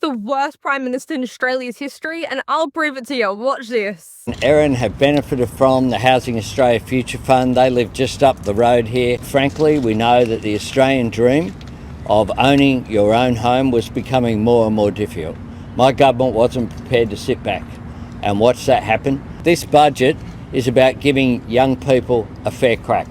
the worst Prime Minister in Australia's history, and I'll prove it to you. Watch this. Erin have benefited from the Housing Australia Future Fund. They live just up the road here. Frankly, we know that the Australian dream of owning your own home was becoming more and more difficult. My government wasn't prepared to sit back and watch that happen. This budget is about giving young people a fair crack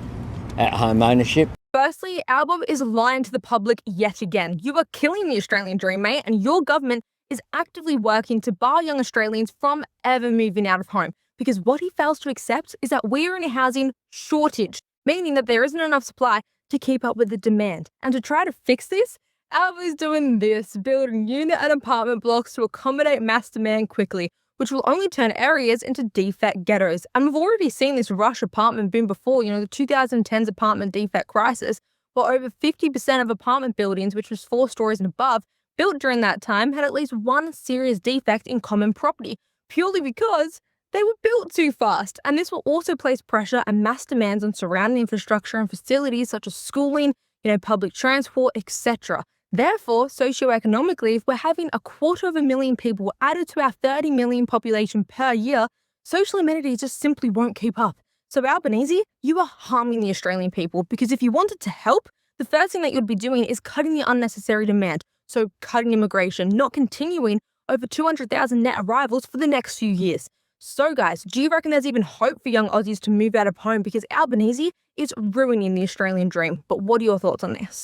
at home ownership. Firstly, ALBO is lying to the public yet again. You are killing the Australian dream, mate, and your government is actively working to bar young Australians from ever moving out of home. Because what he fails to accept is that we are in a housing shortage, meaning that there isn't enough supply to keep up with the demand. And to try to fix this, ALBO is doing this, building unit and apartment blocks to accommodate mass demand quickly, which will only turn areas into defect ghettos. And we've already seen this rush apartment boom before, the 2010s apartment defect crisis, where over 50% of apartment buildings, which was 4 stories and above, built during that time had at least one serious defect in common property, purely because they were built too fast. And this will also place pressure and mass demands on surrounding infrastructure and facilities such as schooling, public transport, etc. Therefore, socioeconomically, if we're having 250,000 people added to our 30 million population per year, social amenities just simply won't keep up. So Albanese, you are harming the Australian people, because if you wanted to help, the first thing that you'd be doing is cutting the unnecessary demand. So cutting immigration, not continuing over 200,000 net arrivals for the next few years. So guys, do you reckon there's even hope for young Aussies to move out of home? Because Albanese is ruining the Australian dream. But what are your thoughts on this?